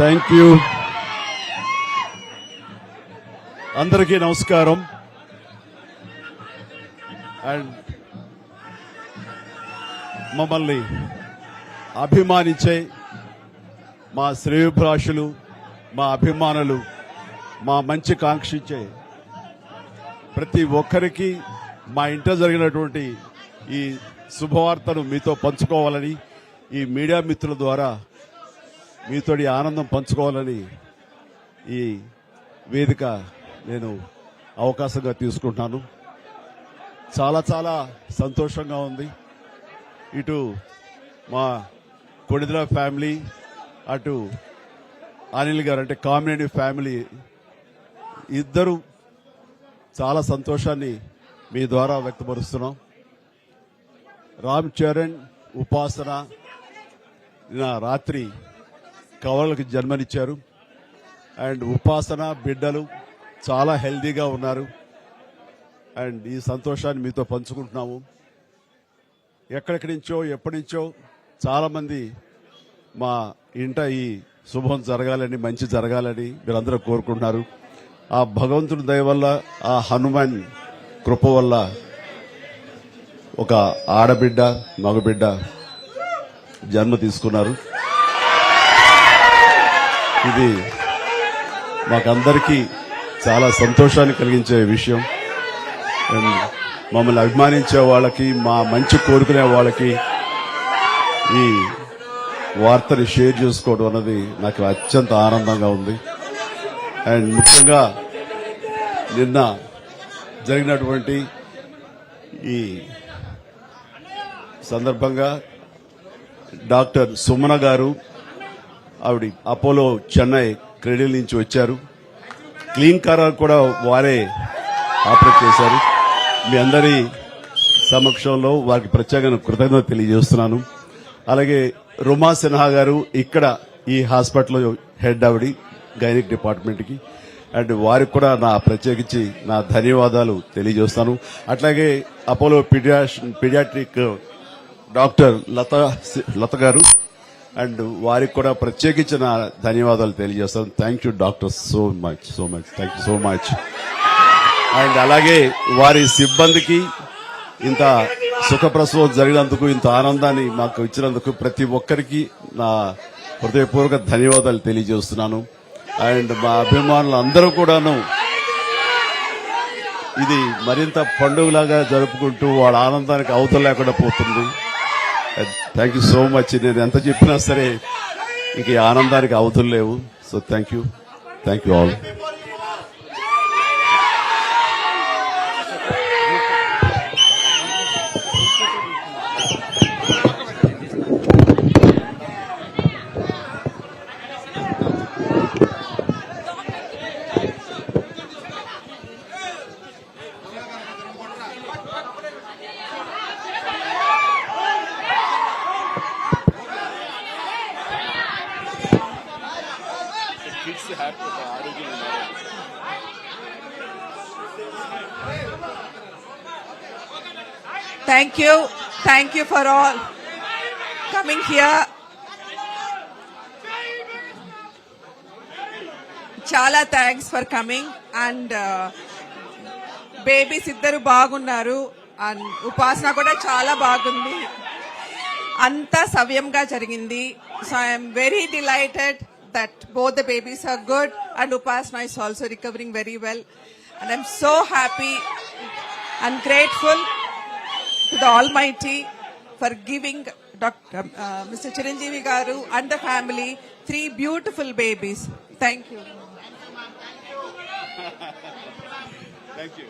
Thank you. అందరికీ నమస్కారం. And మమ్మల్ని అభిమానించే మా శ్రేయోభిలాషులు, మా అభిమానులు, మా మంచి కాంక్షించే ప్రతి ఒక్కరికి మా ఇంట జరిగినటువంటి ఈ శుభవార్తను మీతో పంచుకోవాలని, ఈ మీడియా మిత్రుల ద్వారా మీతోటి ఆనందం పంచుకోవాలని ఈ వేదిక నేను అవకాశంగా తీసుకుంటున్నాను. చాలా చాలా సంతోషంగా ఉంది. ఇటు మా కొడిదల ఫ్యామిలీ, అటు అనిల్ గారు అంటే కామినేని ఫ్యామిలీ ఇద్దరు చాలా సంతోషాన్ని మీ ద్వారా వ్యక్తపరుస్తున్నాం. రామ్ చరణ్, ఉపాసన రాత్రి కవలలకు జన్మనిచ్చారు. అండ్ ఉపాసన బిడ్డలు చాలా హెల్దీగా ఉన్నారు. అండ్ ఈ సంతోషాన్ని మీతో పంచుకుంటున్నాము. ఎక్కడెక్కడి నుంచో ఎప్పటి నుంచో చాలా మంది మా ఇంట ఈ శుభం జరగాలని, మంచి జరగాలని మీరందరూ కోరుకుంటున్నారు. ఆ భగవంతుడి దయ వల్ల, ఆ హనుమాన్ కృప వల్ల ఒక ఆడబిడ్డ, మగబిడ్డ జన్మ తీసుకున్నారు. ఇది మాకందరికీ చాలా సంతోషాన్ని కలిగించే విషయం. మమ్మల్ని అభిమానించే వాళ్ళకి, మా మంచి కోరుకునే వాళ్ళకి ఈ వార్తని షేర్ చేసుకోవడం అన్నది నాకు అత్యంత ఆనందంగా ఉంది. అండ్ ముఖ్యంగా నిన్న జరిగినటువంటి ఈ సందర్భంగా డాక్టర్ సుమన గారు, ఆవిడ అపోలో చెన్నై క్రెడిల్ నుంచి వచ్చారు. క్లీన్ కార్ కూడా వారే ఆపరేట్ చేశారు. మీ అందరి సమక్షంలో వారికి ప్రత్యేక కృతజ్ఞత తెలియజేస్తున్నాను. అలాగే రుమా సిన్హా గారు ఇక్కడ ఈ హాస్పిటల్లో హెడ్ ఆవిడ గైనిక్ డిపార్ట్మెంట్ కి, అండ్ వారికి కూడా నా ప్రత్యేకించి నా ధన్యవాదాలు తెలియజేస్తాను. అట్లాగే అపోలో పీడియాట్రిక్ డాక్టర్ లత గారు, అండ్ వారికి కూడా ప్రత్యేకించి నా ధన్యవాదాలు తెలియజేస్తాను. Thank you doctor, so much thank you so much. And అలాగే వారి సిబ్బందికి ఇంత సుఖప్రసవం జరిగినందుకు, ఇంత ఆనందాన్ని మాకు ఇచ్చినందుకు ప్రతి ఒక్కరికి నా హృదయపూర్వక ధన్యవాదాలు తెలియజేస్తున్నాను. అండ్ మా అభిమానులు అందరూ కూడాను ఇది మరింత పండుగలాగా జరుపుకుంటూ వాళ్ళ ఆనందానికి అవతల లేకుండా పోతుంది. Thank you so much. నేను ఎంత చెప్పినా సరే ఇంక ఈ ఆనందానికి అవతులు లేవు. So thank you all. Thank you for all coming here. Chala thanks for coming. And babies iddaru baagunnaru, and upasana kuda chala baagundi. Anta savyamga jarigindi. So I am very delighted that both the babies are good, and Upasana is also recovering very well. And I'm so happy and grateful to the Almighty for giving Mr. Chiranjeevi Garu and the family 3 beautiful babies. Thank you. Thank you.